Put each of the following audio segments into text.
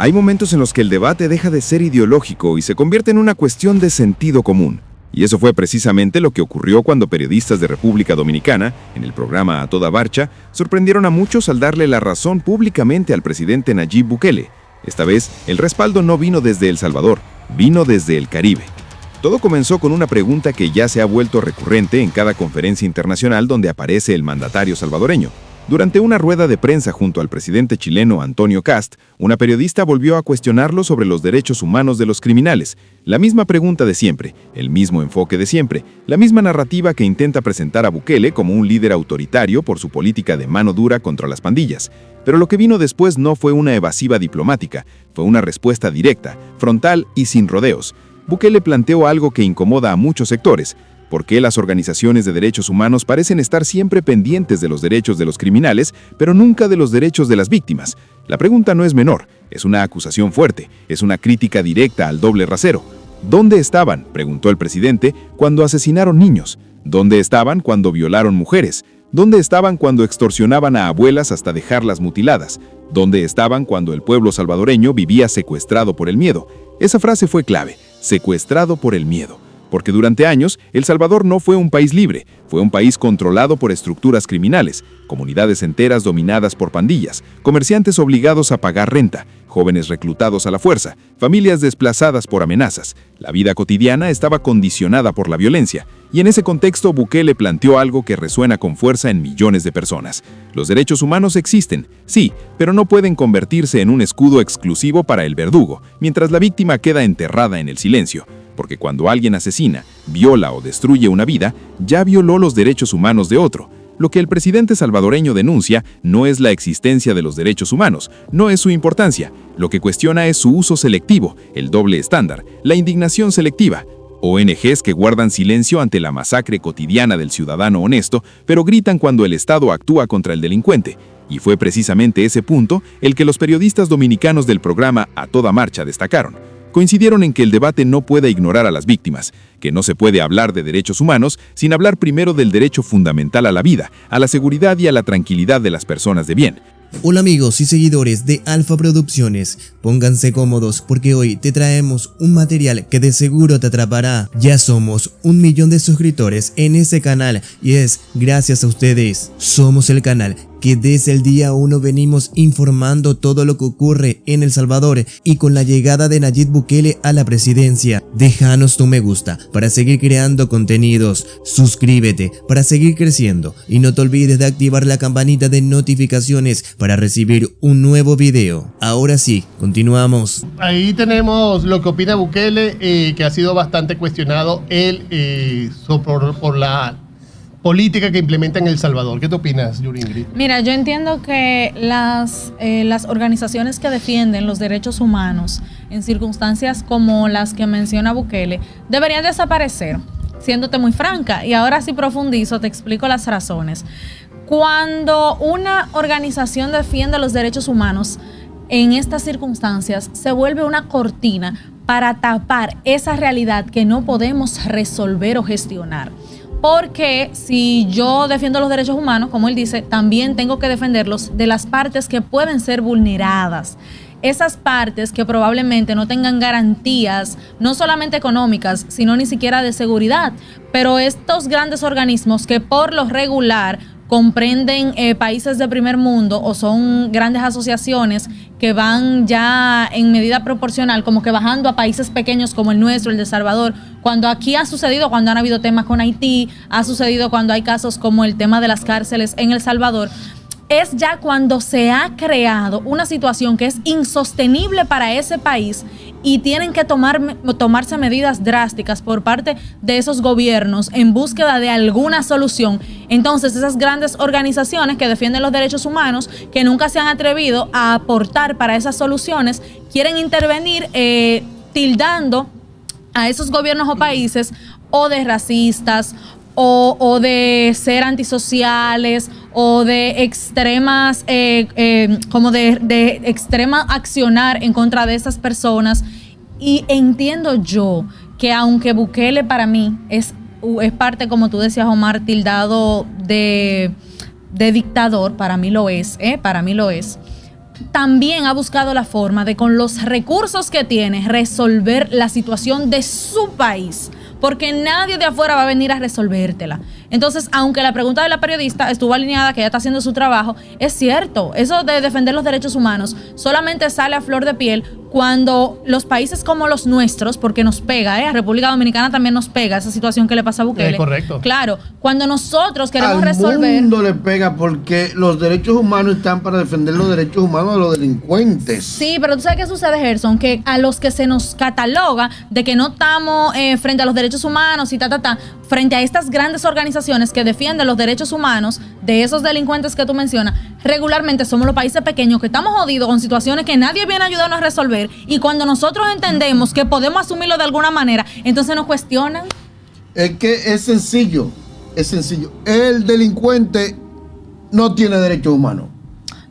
Hay momentos en los que el debate deja de ser ideológico y se convierte en una cuestión de sentido común. Y eso fue precisamente lo que ocurrió cuando periodistas de República Dominicana, en el programa A Toda Marcha, sorprendieron a muchos al darle la razón públicamente al presidente Nayib Bukele. Esta vez, el respaldo no vino desde El Salvador, vino desde el Caribe. Todo comenzó con una pregunta que ya se ha vuelto recurrente en cada conferencia internacional donde aparece el mandatario salvadoreño. Durante una rueda de prensa junto al presidente chileno Antonio Kast, una periodista volvió a cuestionarlo sobre los derechos humanos de los criminales. La misma pregunta de siempre, el mismo enfoque de siempre, la misma narrativa que intenta presentar a Bukele como un líder autoritario por su política de mano dura contra las pandillas. Pero lo que vino después no fue una evasiva diplomática, fue una respuesta directa, frontal y sin rodeos. Bukele planteó algo que incomoda a muchos sectores. ¿Por qué las organizaciones de derechos humanos parecen estar siempre pendientes de los derechos de los criminales, pero nunca de los derechos de las víctimas? La pregunta no es menor, es una acusación fuerte, es una crítica directa al doble rasero. ¿Dónde estaban, preguntó el presidente, cuando asesinaron niños? ¿Dónde estaban cuando violaron mujeres? ¿Dónde estaban cuando extorsionaban a abuelas hasta dejarlas mutiladas? ¿Dónde estaban cuando el pueblo salvadoreño vivía secuestrado por el miedo? Esa frase fue clave, secuestrado por el miedo. Porque durante años, El Salvador no fue un país libre, fue un país controlado por estructuras criminales, comunidades enteras dominadas por pandillas, comerciantes obligados a pagar renta, jóvenes reclutados a la fuerza, familias desplazadas por amenazas. La vida cotidiana estaba condicionada por la violencia, y en ese contexto Bukele planteó algo que resuena con fuerza en millones de personas. Los derechos humanos existen, sí, pero no pueden convertirse en un escudo exclusivo para el verdugo, mientras la víctima queda enterrada en el silencio. Porque cuando alguien asesina, viola o destruye una vida, ya violó los derechos humanos de otro. Lo que el presidente salvadoreño denuncia no es la existencia de los derechos humanos, no es su importancia. Lo que cuestiona es su uso selectivo, el doble estándar, la indignación selectiva. ONGs que guardan silencio ante la masacre cotidiana del ciudadano honesto, pero gritan cuando el Estado actúa contra el delincuente. Y fue precisamente ese punto el que los periodistas dominicanos del programa A Toda Marcha destacaron. Coincidieron en que el debate no puede ignorar a las víctimas, que no se puede hablar de derechos humanos sin hablar primero del derecho fundamental a la vida, a la seguridad y a la tranquilidad de las personas de bien. Hola amigos y seguidores de Alfa Producciones, pónganse cómodos porque hoy te traemos un material que de seguro te atrapará. Ya somos 1 millón de suscriptores en este canal y es gracias a ustedes. Somos el canal que desde el día 1 venimos informando todo lo que ocurre en El Salvador y con la llegada de Nayib Bukele a la presidencia. Déjanos tu me gusta para seguir creando contenidos, suscríbete para seguir creciendo y no te olvides de activar la campanita de notificaciones para recibir un nuevo video. Ahora sí, continuamos. Ahí tenemos lo que opina Bukele, que ha sido bastante cuestionado él por la política que implementa en El Salvador. ¿Qué te opinas, Yuringrid? Mira, yo entiendo que las organizaciones que defienden los derechos humanos en circunstancias como las que menciona Bukele deberían desaparecer, siéndote muy franca. Y ahora sí profundizo, te explico las razones. Cuando una organización defiende los derechos humanos en estas circunstancias, se vuelve una cortina para tapar esa realidad que no podemos resolver o gestionar. Porque si yo defiendo los derechos humanos, como él dice, también tengo que defenderlos de las partes que pueden ser vulneradas. Esas partes que probablemente no tengan garantías, no solamente económicas, sino ni siquiera de seguridad. Pero estos grandes organismos que por lo regular comprenden países de primer mundo o son grandes asociaciones que van ya en medida proporcional, como que bajando a países pequeños como el nuestro, el de El Salvador, cuando aquí ha sucedido, cuando han habido temas con Haití, ha sucedido cuando hay casos como el tema de las cárceles en El Salvador, es ya cuando se ha creado una situación que es insostenible para ese país y tienen que tomarse medidas drásticas por parte de esos gobiernos en búsqueda de alguna solución. Entonces, esas grandes organizaciones que defienden los derechos humanos, que nunca se han atrevido a aportar para esas soluciones, quieren intervenir tildando a esos gobiernos o países o de racistas o de ser antisociales o de extremas, como de extrema accionar en contra de esas personas. Y entiendo yo que aunque Bukele para mí es parte, como tú decías, Omar, tildado de dictador, para mí lo es, también ha buscado la forma de, con los recursos que tiene, resolver la situación de su país, porque nadie de afuera va a venir a resolvértela. Entonces, aunque la pregunta de la periodista estuvo alineada, que ella está haciendo su trabajo, es cierto, eso de defender los derechos humanos solamente sale a flor de piel cuando los países como los nuestros, porque nos pega, a República Dominicana también nos pega esa situación que le pasa a Bukele. Correcto. Claro, cuando nosotros queremos Al resolver... mundo le pega porque los derechos humanos están para defender los derechos humanos de los delincuentes. Sí, pero tú sabes qué sucede, Gerson, que a los que se nos cataloga de que no estamos frente a los derechos humanos y frente a estas grandes organizaciones que defienden los derechos humanos de esos delincuentes que tú mencionas, regularmente somos los países pequeños que estamos jodidos con situaciones que nadie viene a ayudarnos a resolver, y cuando nosotros entendemos que podemos asumirlo de alguna manera, entonces nos cuestionan. Es que es sencillo. El delincuente no tiene derechos humanos.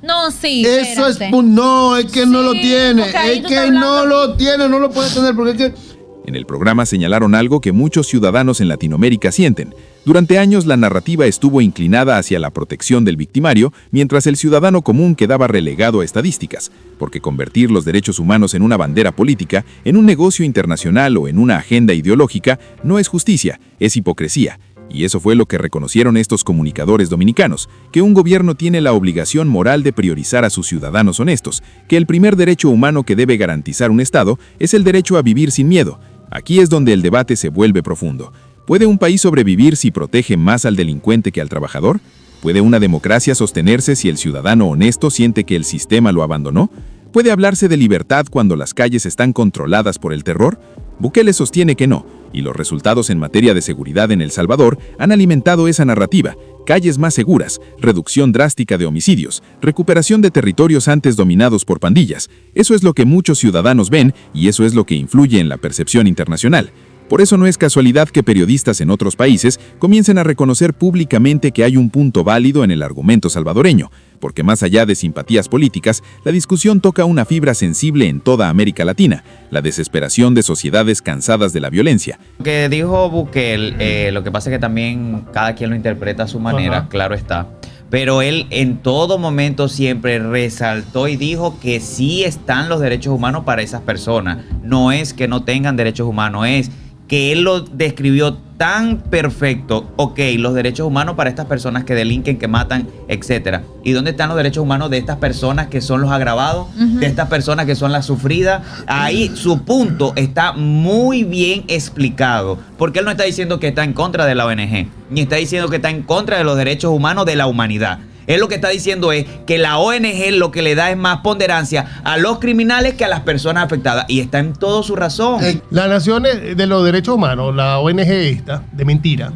No, sí, Eso espérate. es que no lo tiene. porque ahí Es tú que estás no hablando- lo tiene, no lo puede tener porque es que... En el programa señalaron algo que muchos ciudadanos en Latinoamérica sienten. Durante años la narrativa estuvo inclinada hacia la protección del victimario, mientras el ciudadano común quedaba relegado a estadísticas, porque convertir los derechos humanos en una bandera política, en un negocio internacional o en una agenda ideológica, no es justicia, es hipocresía. Y eso fue lo que reconocieron estos comunicadores dominicanos, que un gobierno tiene la obligación moral de priorizar a sus ciudadanos honestos, que el primer derecho humano que debe garantizar un Estado es el derecho a vivir sin miedo. Aquí es donde el debate se vuelve profundo. ¿Puede un país sobrevivir si protege más al delincuente que al trabajador? ¿Puede una democracia sostenerse si el ciudadano honesto siente que el sistema lo abandonó? ¿Puede hablarse de libertad cuando las calles están controladas por el terror? Bukele sostiene que no, y los resultados en materia de seguridad en El Salvador han alimentado esa narrativa. Calles más seguras, reducción drástica de homicidios, recuperación de territorios antes dominados por pandillas. Eso es lo que muchos ciudadanos ven y eso es lo que influye en la percepción internacional. Por eso no es casualidad que periodistas en otros países comiencen a reconocer públicamente que hay un punto válido en el argumento salvadoreño, porque más allá de simpatías políticas, la discusión toca una fibra sensible en toda América Latina, la desesperación de sociedades cansadas de la violencia. Lo que dijo Bukele, lo que pasa es que también cada quien lo interpreta a su manera, Ajá. claro está. Pero él en todo momento siempre resaltó y dijo que sí están los derechos humanos para esas personas. No es que no tengan derechos humanos, es que él lo describió tan perfecto. Ok, los derechos humanos para estas personas que delinquen, que matan, etcétera. ¿Y dónde están los derechos humanos de estas personas que son los agravados? De estas personas que son las sufridas. Ahí su punto está muy bien explicado. Porque él no está diciendo que está en contra de la ONG, ni está diciendo que está en contra de los derechos humanos de la humanidad. Él lo que está diciendo es que la ONG lo que le da es más ponderancia a los criminales que a las personas afectadas. Y está en todo su razón. Las Naciones de los Derechos Humanos, la ONG esta, de mentira,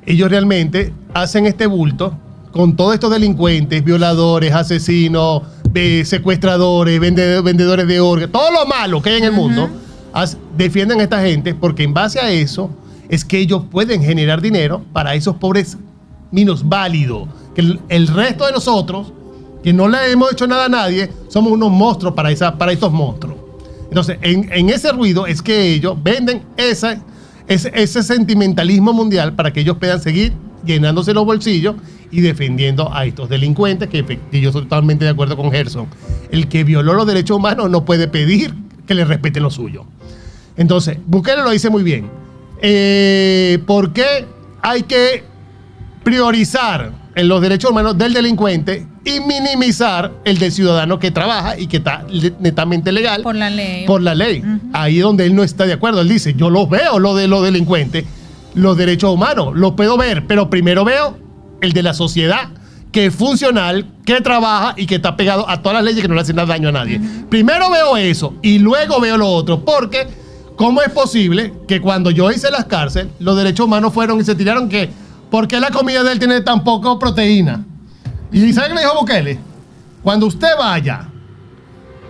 ellos realmente hacen este bulto con todos estos delincuentes, violadores, asesinos, secuestradores, vendedores de órganos, todo lo malo que hay en el mundo, defienden a esta gente porque en base a eso es que ellos pueden generar dinero para esos pobres minusválidos, que el resto de nosotros, que no le hemos hecho nada a nadie, somos unos monstruos para estos monstruos. Entonces, en ese ruido es que ellos venden ese sentimentalismo mundial para que ellos puedan seguir llenándose los bolsillos y defendiendo a estos delincuentes, que yo estoy totalmente de acuerdo con Gerson. El que violó los derechos humanos no puede pedir que le respeten lo suyo. Entonces, Bukele lo dice muy bien. ¿Por qué hay que priorizar en los derechos humanos del delincuente y minimizar el del ciudadano que trabaja y que está netamente legal Por la ley. por la ley? Ahí es donde él no está de acuerdo. Él dice, yo los veo, lo de los delincuentes, los derechos humanos, los puedo ver, pero primero veo el de la sociedad, que es funcional, que trabaja y que está pegado a todas las leyes que no le hacen daño a nadie. Primero veo eso y luego veo lo otro, porque ¿cómo es posible que cuando yo hice las cárceles, los derechos humanos fueron y se tiraron que ¿por qué la comida de él tiene tan poco proteína? ¿Y sabe qué le dijo Bukele? Cuando usted vaya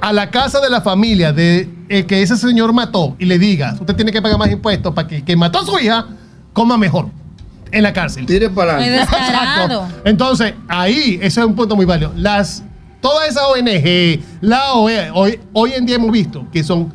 a la casa de la familia de que ese señor mató y le diga, usted tiene que pagar más impuestos para que el que mató a su hija coma mejor en la cárcel. Tire para Es adelante. descarado. Entonces, ahí, ese es un punto muy válido. Todas esas ONG, la OEA, hoy en día hemos visto que son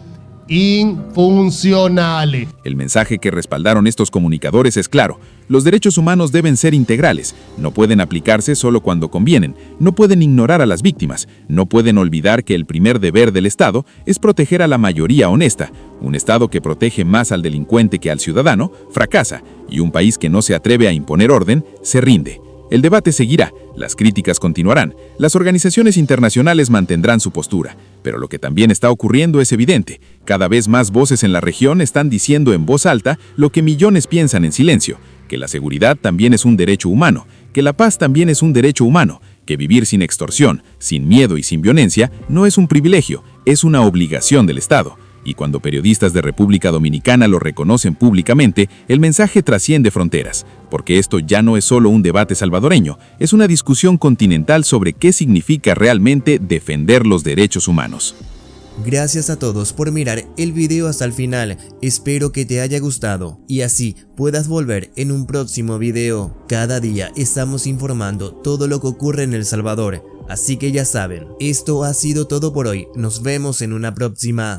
infuncionales. El mensaje que respaldaron estos comunicadores es claro. Los derechos humanos deben ser integrales, no pueden aplicarse solo cuando convienen, no pueden ignorar a las víctimas, no pueden olvidar que el primer deber del Estado es proteger a la mayoría honesta. Un Estado que protege más al delincuente que al ciudadano fracasa, y un país que no se atreve a imponer orden se rinde. El debate seguirá, las críticas continuarán, las organizaciones internacionales mantendrán su postura, pero lo que también está ocurriendo es evidente. Cada vez más voces en la región están diciendo en voz alta lo que millones piensan en silencio, que la seguridad también es un derecho humano, que la paz también es un derecho humano, que vivir sin extorsión, sin miedo y sin violencia no es un privilegio, es una obligación del Estado. Y cuando periodistas de República Dominicana lo reconocen públicamente, el mensaje trasciende fronteras, porque esto ya no es solo un debate salvadoreño, es una discusión continental sobre qué significa realmente defender los derechos humanos. Gracias a todos por mirar el video hasta el final, espero que te haya gustado y así puedas volver en un próximo video. Cada día estamos informando todo lo que ocurre en El Salvador, así que ya saben, esto ha sido todo por hoy, nos vemos en una próxima.